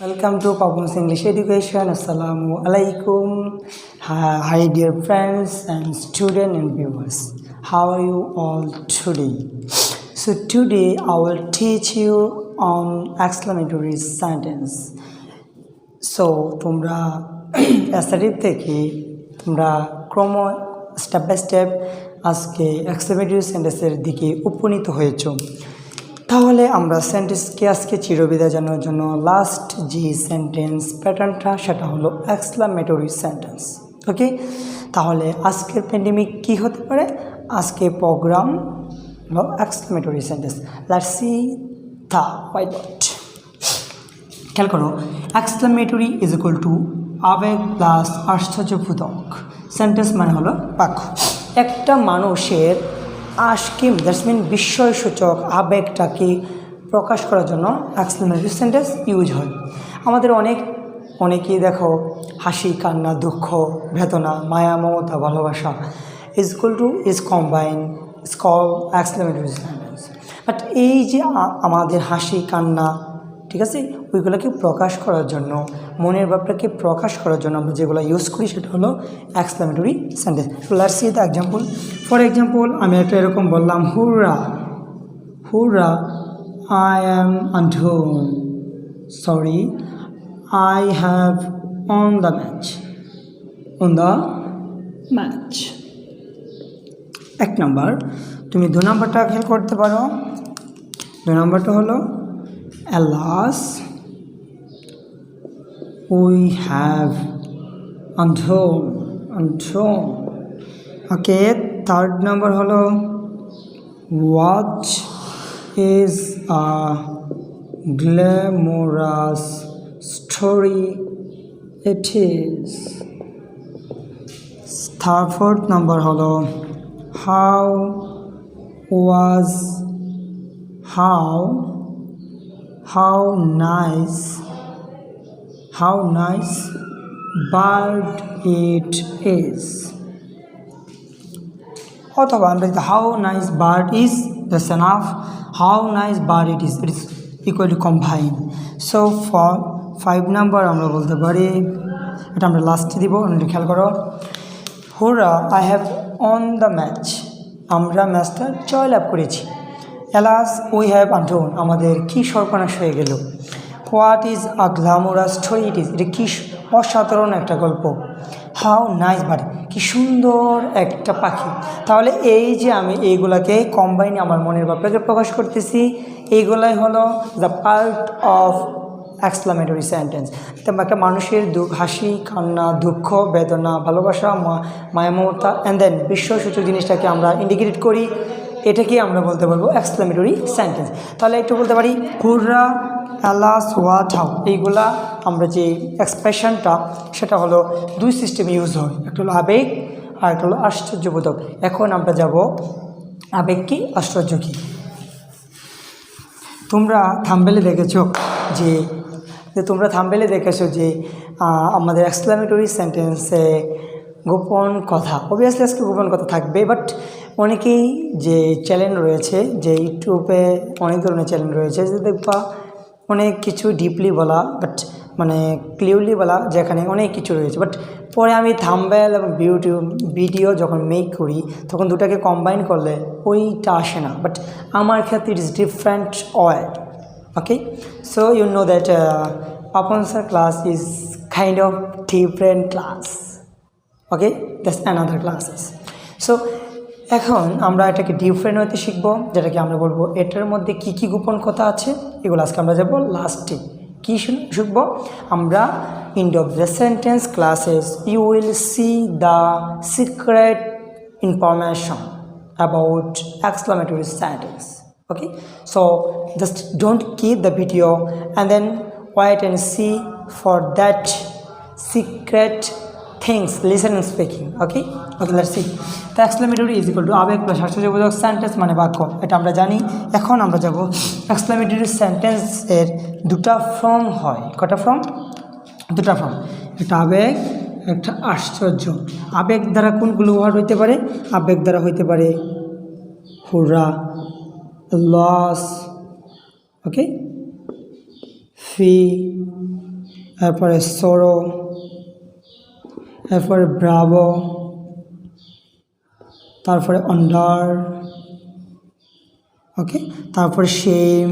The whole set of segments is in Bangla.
Welcome to Papun's English Education. Assalamu alaikum. Hi, dear friends and students and viewers. How are you all today? So today I will teach you on exclamatory sentence. So তোমরা অ্যাসারিভ থেকে তোমরা স্টেপ বাই স্টেপ আজকে এক্সক্লেমেটরি সেন্টেন্সের দিকে উপনীত হয়েছো। তাহলে আমরা সেন্টেন্সকে আজকে চিরবিদায় জানার জন্য লাস্ট যে সেন্টেন্স প্যাটার্নটা সেটা হলো এক্সক্লামেটরি সেন্টেন্স। ওকে, তাহলে আজকের প্যান্ডেমিক কি হতে পারে? আজকে প্রোগ্রাম হলো exclamatory sentence. Let's see the white board. খেয়াল করো, এক্সক্লামেটরি ইজ ইকুয়াল টু আবেগ প্লাস আশ্চর্যবোধক। সেন্টেন্স মানে হলো বাক্য। একটা মানুষের আশকিম দ্যাটস মিন বিস্ময়সূচক আবেগটাকে প্রকাশ করার জন্য এক্সক্লেমেটরি সেন্টেন্স ইউজ হয়। আমাদের অনেকেই দেখো হাসি, কান্না, দুঃখ, বেদনা, মায়া, মমতা, ভালোবাসা is combine is call exclamatory sentence. But এই যে আমাদের হাসি, কান্না, ঠিক আছে, ওইগুলোকে প্রকাশ করার জন্য, মনের ভাবটাকে প্রকাশ করার জন্য আমরা যেগুলো ইউজ করি সেটা হলো exclamatory sentence. Let's see the example. For example, আমি একটা এরকম বললাম, hurrah hurrah I am undone, sorry I have on the match. এক নাম্বার। তুমি দু নাম্বারটা খেয়াল করতে পারো। দু নাম্বারটা হলো alas we have undone. Okay, third number holo what is a glamorous story it is. Fourth number holo how nice bird it is. অথবা আমরা how nice bird is, that's enough. How nice bird it is equal to combine. So for 5 number আমরা বলতে পারি, এটা আমরা লাস্টে দিব, খেয়াল করো, হুররা I have on the match, আমরা ম্যাচটা জয়লাভ করেছি। অ্যালাস উই হ্যাভ আনডোন, আমাদের কী সর্বনাশ হয়ে গেল। What is a glamorous story it is, এটা কী অসাধারণ একটা গল্প। হাউ নাইস বার্ড, কী সুন্দর একটা পাখি। তাহলে এই যে আমি এইগুলাকে কম্বাইন আমার মনের ভাবটাকে প্রকাশ করতেছি, এইগুলাই হলো the part of exclamatory sentence. একটা মানুষের হাসি, কান্না, দুঃখ, বেদনা, ভালোবাসা, মায়া, মমতা অ্যান্ড দেন বিস্ময়সূচক জিনিসটাকে আমরা ইন্ডিকেট করি, এটাকে আমরা বলতে পারবো এক্সক্লেমেটরি সেন্টেন্স। তাহলে একটু বলতে পারি হুররা, অ্যালাস, হোয়াট, হাউ, এইগুলা আমরা যে এক্সপ্রেশনটা সেটা হলো দুই সিস্টেমে ইউজ হয়, একটা হলো আবেগ আর একটা হলো আশ্চর্যবোধক। এখন আমরা যাব আবেগ কি, আশ্চর্য কী। তোমরা থাম্বনেলে দেখেছো যে আমাদের এক্সক্লেমেটরি সেন্টেন্সে গোপন কথা, অবভিয়াসলি আজকে গোপন কথা থাকবে। বাট অনেকেই যে চ্যানেল রয়েছে, যে ইউটিউবে অনেক ধরনের চ্যানেল রয়েছে, যে দেখবা অনেক কিছু ডিপলি বলা, বাট মানে ক্লিয়ারলি বলা, যেখানে অনেক কিছু রয়েছে, বাট পরে আমি থাম্বনেল এবং ভিডিও যখন মেক করি তখন দুটাকে কম্বাইন করলে ওইটা আসে না। বাট আমার ক্ষেত্রে it is different word. Okay, so you know that Papun's class is kind of different class. Okay, that's another classes. সো এখন আমরা এটাকে ডিফারেন্ট হতে শিখবো, যেটাকে আমরা বলবো এটার মধ্যে কি কি গোপন কথা আছে, এগুলো আজকে আমরা যাবো লাস্টে। কী শিখবো আমরা? End of the sentence classes you will see the secret information about exclamatory sentence. Okay, so just don't keep the video and then wait and see for that secret things, listen and speaking. Okay, let's see. The exclamatory is equal to আবেগ প্লাস আশ্চর্যবোধক সেন্টেন্স মানে বাক্য, এটা আমরা জানি। এখন আমরা যাব এক্সক্লেমেটরি সেন্টেন্সের দুটা ফর্ম হয়। কটা ফর্ম? দুটা ফর্ম, একটা আবেগ, একটা আশ্চর্য। আবেগ দ্বারা কোনগুলো ওয়ার্ড হইতে পারে? আবেগ দ্বারা হইতে পারে হুররা, লস, ওকে, ফি, এরপরে সরো, এরপরে ব্রাভো, তারপরে আন্ডার, ওকে, তারপরে শেম,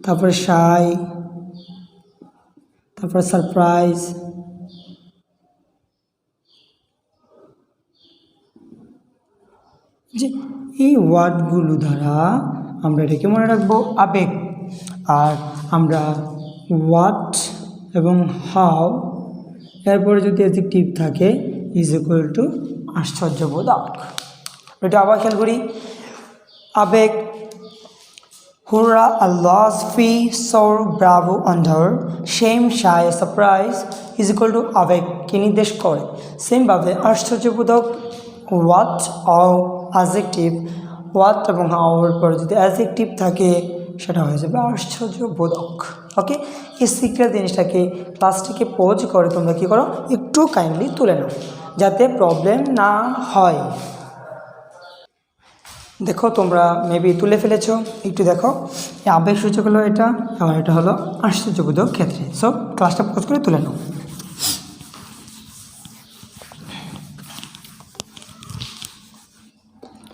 তারপরে শাই, তারপরে সারপ্রাইজ। যে এই ওয়ার্ডগুলো দ্বারা আমরা এটাকে মনে রাখবো আবেগ। আর আমরা হোয়াট এবং হাউ এরপরে যদি অ্যাডজেক্টিভ থাকে ইজ ইকুয়াল টু আশ্চর্যবোধক। এটা আবার খেয়াল করি, আবেগ হুররা, আল্লাহ, ফি, সর, bravo, under, shame, shy, surprise is equal to আবেগকে নির্দেশ করে। সেমভাবে আশ্চর্যবোধক হোয়াট আও অ্যাডজেক্টিভ, হোয়াট এবং হাওয়ার পরে যদি অ্যাডজেক্টিভ থাকে সেটা হয়ে যাবে আশ্চর্যবোধক। ওকে, এই সিক্রেট জিনিসটাকে ক্লাসটিকে পজ করে তোমরা কী করো, একটু কাইন্ডলি তুলে নাও যাতে প্রবলেম না হয়। দেখো তোমরা মেবি তুলে ফেলেছো, একটু দেখো এই আবেগসূচক হলো এটা, আর এটা হলো আশ্চর্যবোধক ক্ষেত্রে। সো ক্লাসটা পজ করে তুলে নাও।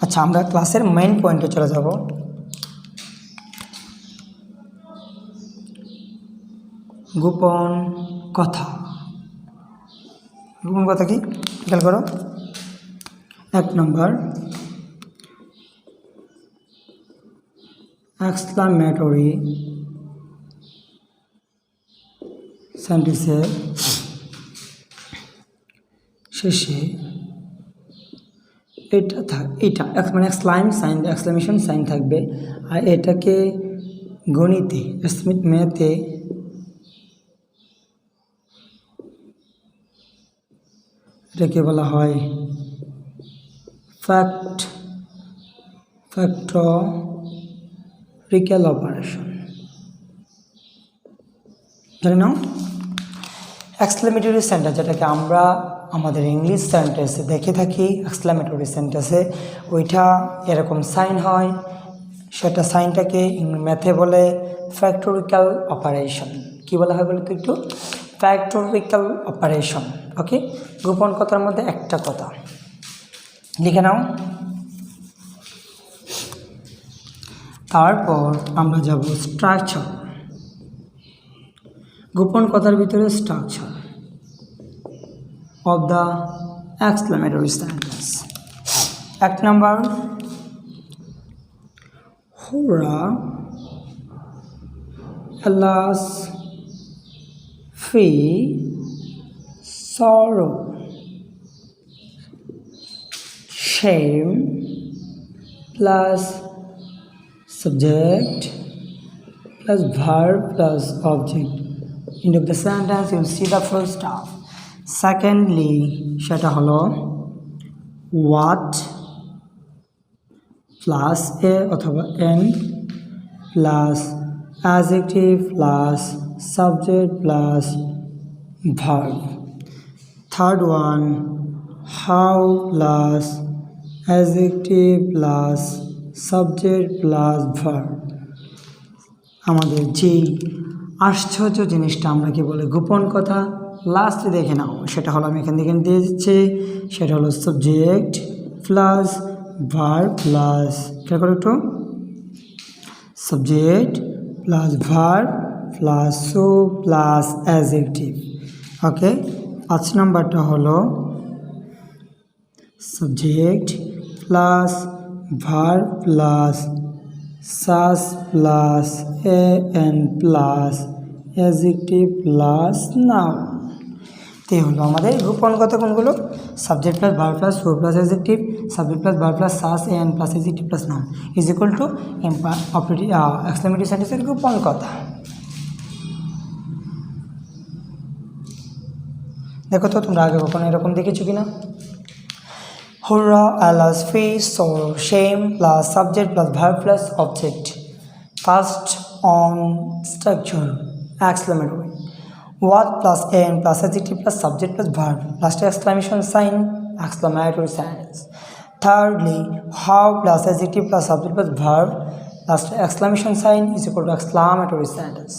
আচ্ছা, আমরা ক্লাসের মেইন পয়েন্টে চলে যাব। গোপন কথা। গোপন কথা কি খেয়াল করো। 1 নম্বর, এক্সক্লামেটরি সেন্টেন্সের শেষে এটা মানে এক্সক্লামেশন সাইন থাকবে। আর এটাকে গণিতে ম্যাথে এটাকে বলা হয় ফ্যাক্টরিক্যাল অপারেশন, জানি না। এক্সক্লামেটরি সেন্টেন্স যেটাকে আমরা আমাদের ইংলিশ সেন্টেন্সে দেখে থাকি, এক্সক্লামেটরি সেন্টেন্সে ওইটা এরকম সাইন হয়, সেটা সাইনটাকে ম্যাথে বলে ফ্যাক্টরিক্যাল অপারেশন। কী বলা হয় বলে তো একটু, ফ্যাক্টরিক্যাল অপারেশন। ওকে, গোপন কথার মধ্যে একটা কথা লিখে নাও। তারপর আমরা যাব স্ট্রাকচার। গোপন কথার ভিতরে structure of the exclamatory sentence. 1 number, hurrah, alas, fee, sorrow, shame plus subject plus verb plus object. End of the sentence you will see the full stop. Secondly, সেটা হলো what plus a অথবা n plus adjective plus subject plus verb. Third one, how plus adjective plus subject plus verb. আমাদের যেই আশ্চর্য জিনিসটা আমরা কি বলে গোপন কথা, লাস্টে দেখে নাও, সেটা হলো আমি এখান থেকে দিয়ে দিচ্ছি, সেটা হলো সাবজেক্ট প্লাস ভার্ব প্লাস, খেয়াল করো একটু, subject plus verb plus so plus adjective. Okay, 5 নম্বরটা হলো subject plus verb plus such plus an plus adjective plus noun. এই হলো আমাদের গোপন কথা কোনগুলো, subject plus verb plus so plus adjective, subject plus verb plus such an plus adjective plus noun is equal to exclamatory সেন্টেন্সের গোপন কথা। দেখো তো তোমরা আগে কখনো এরকম দেখেছো কিনা। Hurrah, alas, face, sorrow, shame plus subject plus verb plus object. First on structure, exclamatory. What plus an plus adjective plus subject plus verb plus exclamation sign, exclamatory sentence. Thirdly, how plus adjective plus subject plus verb plus exclamation sign is equal to exclamatory sentence.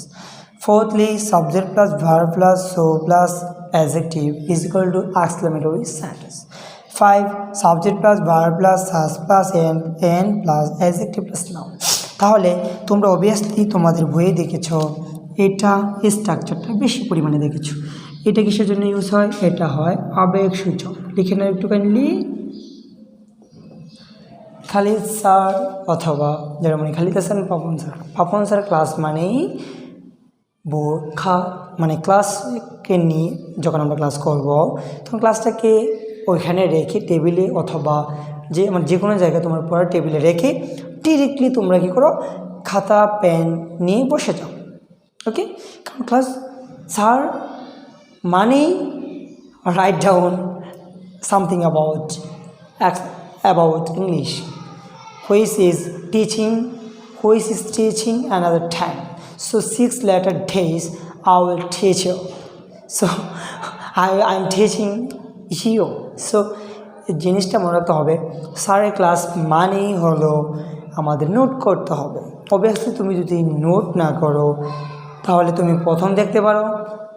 Fourthly, subject plus verb plus so plus adjective is equal to exclamatory sentence. 5. Subject plus verb plus has plus n plus adjective plus noun. তাহলে তোমরা অবভিয়াসলি তোমাদের বইয়ে দেখেছো এটা স্ট্রাকচারটা বেশি পরিমাণে দেখেছো। এটা কিসের জন্য ইউজ হয়? এটা হয় আবেগসূচক। লিখে নাও একটু কাইন্ডলি। খালিদ স্যার অথবা যেমন খালিদ হাসান পাপন স্যার ক্লাস মানেই মানে ক্লাসকে নিয়ে যখন আমরা ক্লাস করব তখন ক্লাসটাকে ওইখানে রেখে টেবিলে অথবা যে কোনো জায়গায় তোমার পড়ার টেবিলে রেখে ডিরেক্টলি তোমরা কী করো, খাতা পেন নিয়ে বসে যাও। ওকে, কারণ ক্লাস স্যার মানেই write down something about English, which is teaching another time. So 6 letter days I will teach you. So I'm teaching you. So জিনিসটা মনে রাখতে হবে, স্যারের ক্লাস মানেই হলো আমাদের নোট করতে হবে। অবভিয়াসলি তুমি যদি নোট না করো তাহলে তুমি প্রথম দেখতে পারো,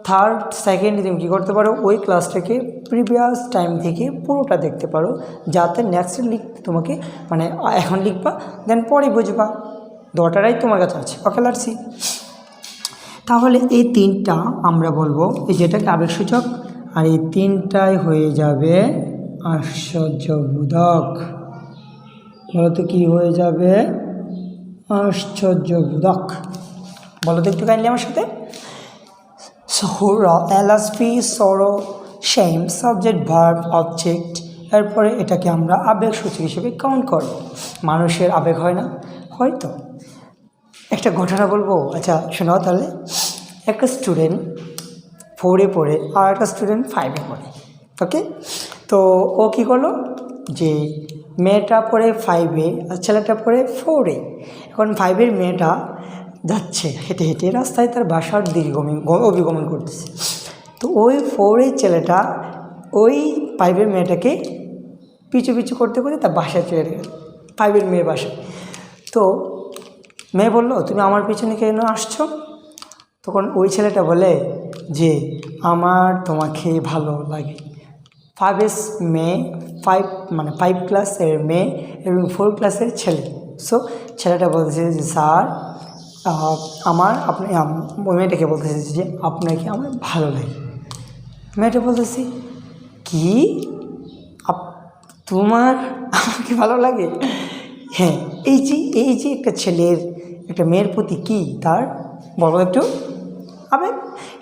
থার্ড সেকেন্ডে তুমি কী করতে পারো, ওই ক্লাসটাকে প্রিভিয়াস টাইম থেকে পুরোটা দেখতে পারো, যাতে নেক্সট লিখতে তোমাকে মানে এখন লিখবা দেন পরে বুঝবা। দুটারাই তোমার কাছে আছে। ওকে, লেটস সি। তাহলে এই তিনটা আমরা বলবো, এই যেটাকে আবেগসূচক, আর এই তিনটাই হয়ে যাবে আশ্চর্যবোধক। বলো তো কী হয়ে যাবে? আশ্চর্যবোধক। বলো তো একটু কাইন্ডলি আমার সাথে। সৌরা, এলএসপি, সরো, শেম, সাবজেক্ট ভার্ব অবজেক্ট। এরপরে এটাকে আমরা আবেগসূচক হিসেবে কাউন্ট করব। মানুষের আবেগ হয় না? হয়তো। একটা ঘটনা বলবো, আচ্ছা শোনাও তাহলে। একটা স্টুডেন্ট 4-এ পড়ে আর একটা স্টুডেন্ট 5-এ পড়ে। ওকে, তো ও কী করলো, যে মেয়েটা পড়ে 5-এ আর ছেলেটা পড়ে 4-এ। এখন 5-এর মেয়েটা যাচ্ছে হেঁটে হেঁটে রাস্তায় তার বাসার দিকে অভিগমন করতেছে। তো ওই 4-এর ছেলেটা ওই 5-এর মেয়েটাকে পিছু পিছু করতে করতে তার বাসায় চলে গেল, 5-এর মেয়ের বাসায়। তো মেয়ে বলল, তুমি আমার পিছনে কেন আসছো? তখন ওই ছেলেটা বলে যে আমার তোমাকে ভালো লাগে। 5 মেয়ে, 5 ক্লাসের মেয়ে এবং 4 ক্লাসের ছেলে। সো ছেলেটা বলতেছে যে স্যার আপনি ওই মেয়েটাকে বলতেছে যে আপনাকে আমার ভালো লাগে। মেয়েটা বলতেছি কি তোমার আমাকে ভালো লাগে? হ্যাঁ, এই যে একটা ছেলের একটা মেয়ের প্রতি কি তার বলো একটু আবেগ,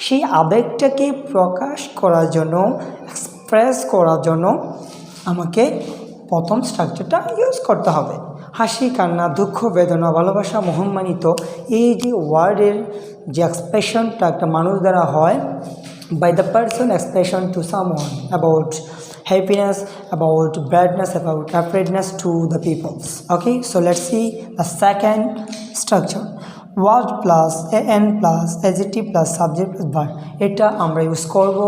সেই আবেগটাকে প্রকাশ করার জন্য, এক্সপ্রেস করার জন্য আমাকে প্রথম স্ট্রাকচারটা ইউজ করতে হবে। হাসি, কান্না, দুঃখ, বেদনা, ভালোবাসা, মোহমানিত, এই যে ওয়ার্ডের যে এক্সপ্রেশনটা একটা মানুষ দ্বারা হয়, by the person expression to someone about happiness, about badness, about afraidness to the peoples. Okay, so let's see the second structure. Word plus an plus adjective plus subject plus verb. এটা আমরা ইউজ করব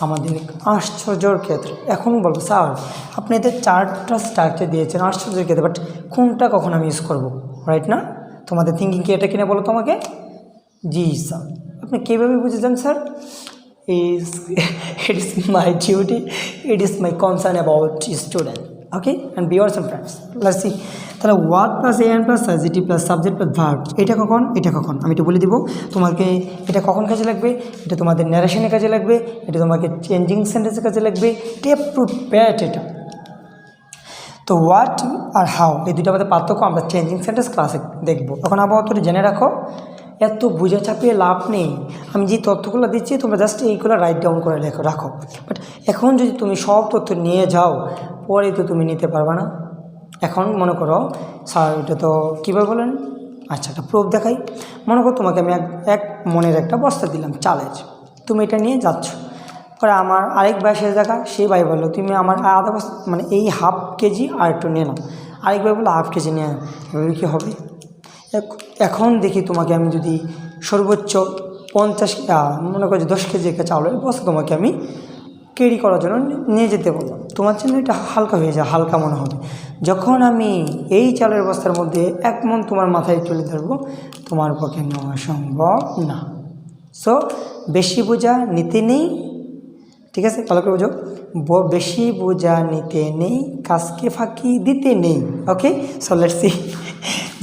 আমাদের আশ্চর্যর ক্ষেত্রে। এখন বলবো স্যার আপনি এদের 4টা স্ট্রাকচার দিয়েছেন আশ্চর্যের ক্ষেত্রে, বাট কোনটা কখন আমি ইউজ করব, রাইট না? তোমাদের থিঙ্কিং কি এটা কিনে বলো তো আমাকে। জি স্যার। আপনি কীভাবে বুঝেছেন sir? It is my duty, it is my concern about student. Okay, and viewers and friends, let's see. তাহলে word plus an plus adjective plus subject plus verb, এটা কখন আমি একটু বলে দিব তোমাকে। এটা কখন কাজে লাগবে? এটা তোমাদের ন্যারেশনের কাজে লাগবে, এটা তোমাকে চেঞ্জিং সেন্টেন্সের কাজে লাগবে। টেপ টু প্যাট এটা। তো হোয়াট আর হাউ এই দুটো আমাদের পার্থক্য আমরা চেঞ্জিং সেন্টেন্স ক্লাসে দেখবো। তখন আবহাওয়া জেনে রাখো, এত বুঝে চাপিয়ে লাভ নেই। আমি যে তথ্যগুলো দিচ্ছি তোমরা জাস্ট এইগুলো রাইট ডাউন করে রাখো। বাট এখন যদি তুমি সব তথ্য নিয়ে যাও পরে তো তুমি নিতে পারবে না। এখন মনে করো স্যার এটা তো কীভাবে বলেন, আচ্ছা একটা প্রুফ দেখাই। মনে করো তোমাকে আমি এক মনের একটা বস্তা দিলাম চালের, তুমি এটা নিয়ে যাচ্ছ। পরে আমার আরেক ভাই সে জায়গা, সেই ভাই বললো তুমি আমার আধা বস্তা মানে এই হাফ কেজি আর একটু নিয়ে নাও। আরেক ভাই বললো হাফ কেজি নিয়ে নাও। এভাবে কী হবে? এখন দেখি তোমাকে আমি যদি সর্বোচ্চ 50 মনে করছি 10 কেজি একটা চাউলের বস্তা তোমাকে আমি ক্যারি করার জন্য নিয়ে যেতে বললাম, তোমার জন্য এটা হালকা হয়ে যায়, হালকা মনে হবে। যখন আমি এই চালের বস্তার মধ্যে 1 মণ তোমার মাথায় তুলে ধরবো, তোমার পক্ষে নেওয়া সম্ভব না। সো বেশি বোঝা নিতে নেই, ঠিক আছে, ভালো করে বোঝো, বেশি বোঝা নিতে নেই, কাজকে ফাঁকি দিতে নেই। Okay, so let's see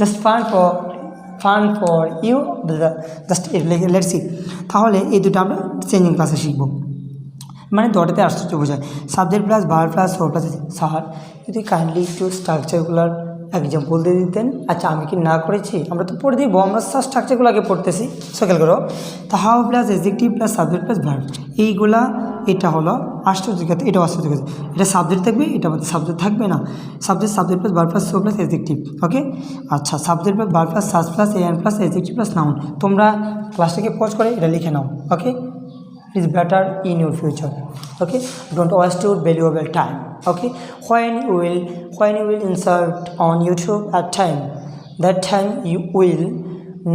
just fun for you, just let's see. তাহলে এই দুটো আমরা চেঞ্জিং ক্লাসে শিখবো। মানে দটাতে আশ্চর্য বোঝায়, subject plus verb plus four plus. Sir যদি কাইন্ডলি একটু স্ট্রাকচারগুলোর এক্সাম্পল দিয়ে দিতেন। আচ্ছা, আমি কি না করেছি? আমরা তো পড়ে দিব, আমরা স্ট্রাকচারগুলো আগে পড়তেছি। সকাল করো তা how plus adjective plus subject plus verb, এইগুলা এটা হলো আশ্চর্যকতা, এটাও আশ্চর্যকতা। এটা সাবজেক্ট থাকবে, এটা সাবজেক্ট থাকবে না। Subject plus verb plus so plus adjective. Okay, আচ্ছা, subject plus verb plus such plus an plus adjective plus noun. তোমরা ক্লাসটাকে পজ করে এটা লিখে নাও। Okay, it is better in your future. Okay, don't waste your valuable time. Okay, when you will insert on YouTube at time, that time you will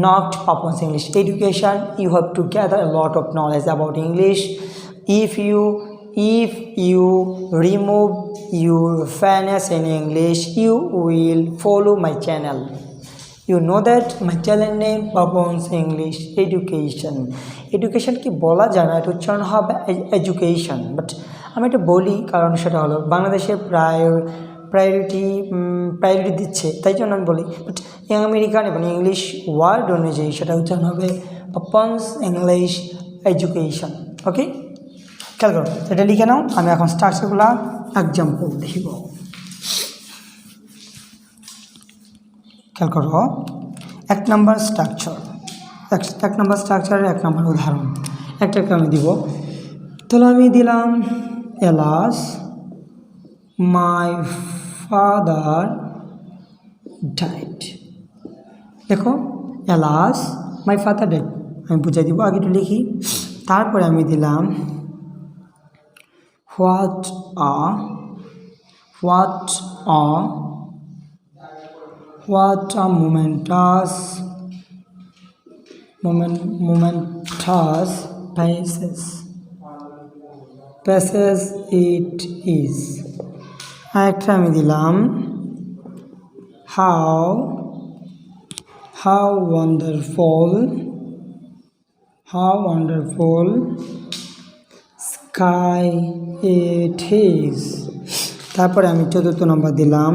not perform English education. You have to gather a lot of knowledge about English. If you remove your fairness in English, you will follow my channel. You know that my channel name Babon's English Education. Education কি বলা যায় না, এটা উচ্চারণ হবে এডুকেশন, বাট আমি এটা বলি কারণ সেটা হলো বাংলাদেশে প্রায়োরিটি দিচ্ছে, তাই জন্য আমি বলি। বাট আমেরিকান এবং ইংলিশ ওয়ার্ড অনুযায়ী সেটা উচ্চারণ হবে বাবন্স ইংলিশ এডুকেশন। ওকে, খেয়াল করো, এটা লিখে নাও। আমি এখন স্ট্রাকচারগুলো এক্সাম্পল দেখিব। খেয়াল করো, এক নম্বর স্ট্রাকচারের এক নম্বর উদাহরণ একটা আমি দিব। তাহলে আমি দিলাম এলাস মাই ফাদার ডাইড। দেখো, এলাস মাই ফাদার ডাইড আমি বুঝাই দিব, আগে একটু লিখি। তারপরে আমি দিলাম what a momentous passage it is. আরেকটা আমি দিলাম how wonderful sky it is. তারপরে আমি চতুর্থ নম্বর দিলাম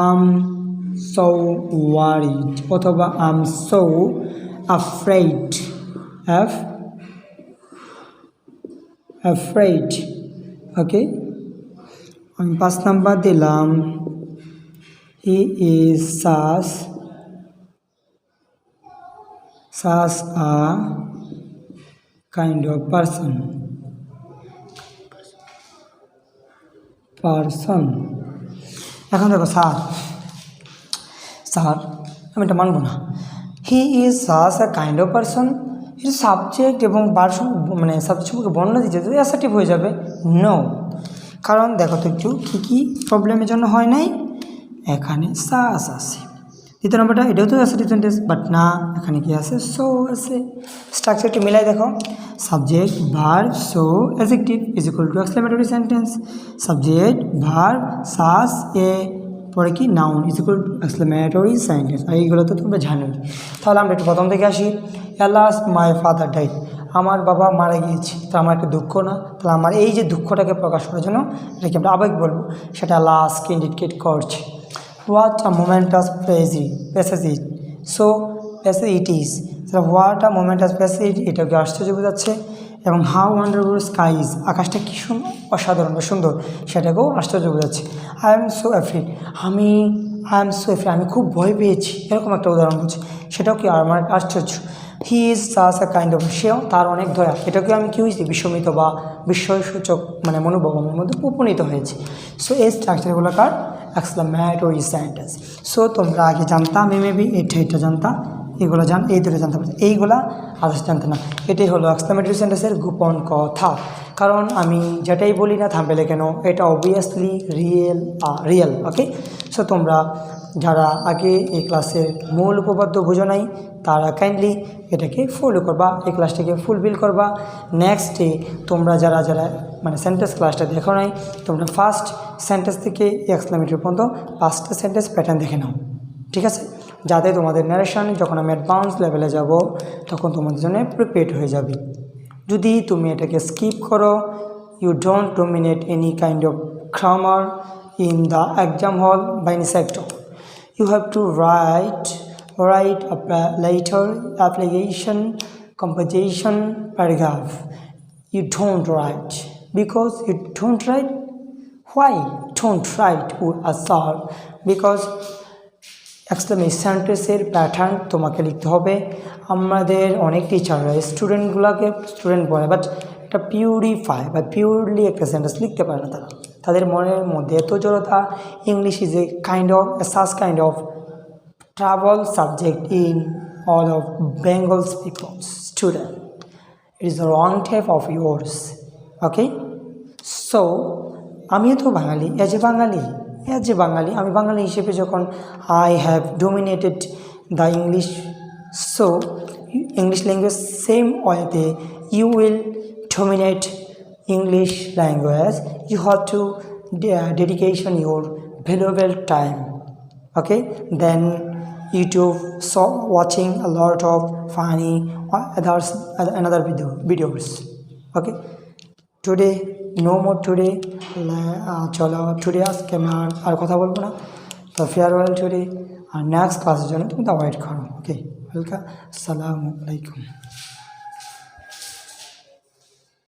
I'm so worried অথবা I'm so afraid. afraid. ওকে, আমি 5 নাম্বার দিলাম he is such a kind of person. এখন দেখো, স্যার আমি এটা মানব না। He is such a kind of person, এটা সাবজেক্ট এবং মানে সাবজেক্টকে বর্ণনা দিচ্ছে, তো অ্যাসার্টিভ হয়ে যাবে। নো, কারণ দেখো তো একটু কী প্রবলেমের জন্য হয় নাই, এখানে সাচ আছে। দ্বিতীয় নম্বরটা এটাও তো অ্যাসার্টিভ সেন্টেন্স, বাট না, এখানে কি আছে? সো আছে। স্ট্রাকচারটি মিলাই দেখো, subject verb so adjective is equal to exclamatory sentence. Subject verb such a পরে কি noun is equal to exclamatory sentence. আর এইগুলো তো তোমরা জানোই। তাহলে আমরা একটু প্রথম থেকে আসি। এলাস মাই ফাদার ডাইড, আমার বাবা মারা গিয়েছে, তো আমার একটা দুঃখ না, তাহলে আমার এই যে দুঃখটাকে প্রকাশ করার জন্য এটাকে আমরা আবেগ বলবো, সেটা লাস্টকে ইন্ডিকেট করছে। What a momentous passage it, so passage it is, তাহলে what a momentous passage it, এটাকে আশ্চর্য বোঝাচ্ছে। এবং হাউ ওয়ান্ডারফুল স্কাইজ, আকাশটা কী অসাধারণ বা সুন্দর, সেটাকেও আশ্চর্য বোঝাচ্ছে। আই এম সো অ্যাফ্রেড, আমি খুব ভয় পেয়েছি, এরকম একটা উদাহরণ হচ্ছে, সেটাও কি আমার আশ্চর্য। He is such a kind of, সেও তার অনেক দয়া, এটাকে আমি কী হয়েছি? বিস্মিত বা বিস্ময়সূচক মানে মনোভাব আমার মধ্যে উপনীত হয়েছে। সো এই স্ট্রাকচারগুলো কার? Exclamatory sentence. সো তোমরা আগে জানতাম মেবি এটা জানতাম, এগুলো এই দুটো জানতে পারছি, এইগুলা আদার্স জানতে না। এটাই হলো এক্সক্লেমেটরি সেন্টেন্সের গোপন কথা। কারণ আমি যেটাই বলি না থাম্বনেলে কেন, এটা অবভিয়াসলি রিয়েল। ওকে, সো তোমরা যারা আগে এই ক্লাসের মূল উপপাদ্য বোঝো নাই, তারা কাইন্ডলি এটাকে ফলো করবা, এই ক্লাসটাকে ফুলফিল করবা। নেক্সট ডে তোমরা যারা মানে সেন্টেন্স ক্লাসটা দেখো নাই, তোমরা ফার্স্ট সেন্টেন্স থেকে এক্সক্লেমেটরি পর্যন্ত 5টা সেন্টেন্স প্যাটার্ন দেখে নাও, ঠিক আছে? যাতে তোমাদের ন্যারেশন যখন আমি অ্যাডভান্স লেভেলে যাব তখন তোমাদের জন্য প্রিপেয়ার্ড হয়ে যাবে। যদি তুমি এটাকে স্কিপ করো, you don't dominate any kind of grammar in the exam hall by any sector. You have to write a letter, application, composition, paragraph. You don't write. Because you don't write, why don't write a song? Because সেন্টেন্সের প্যাটার্ন তোমাকে লিখতে হবে। আমাদের অনেক টিচাররা স্টুডেন্টগুলোকে স্টুডেন্ট বলে, বাট একটা পিউরিফাই বা পিওরলি একটা সেন্টেন্স লিখতে পারে না তারা। তাদের মনের মধ্যে এত জড়তা। English is a such kind of travel subject in all of Bengal's peoples student. It is the wrong type of yours. Okay, so আমিও তো বাঙালি, এজ এ বাঙালি আমি বাঙালি হিসেবে যখন I have dominated the English, so English language same ওয়েতে you will dominate English language. You have to dedication your valuable time. Okay, then YouTube watching a lot of funny another videos. Okay, today no more today চলো টুডে আজকে আমি আর কথা বলবো না। তো ফেয়ারওয়েল টুডে, আর নেক্সট ক্লাসের জন্য তুমি তো ওয়েট করো। ওকে, ওয়েলকাম, আসসালামু আলাইকুম।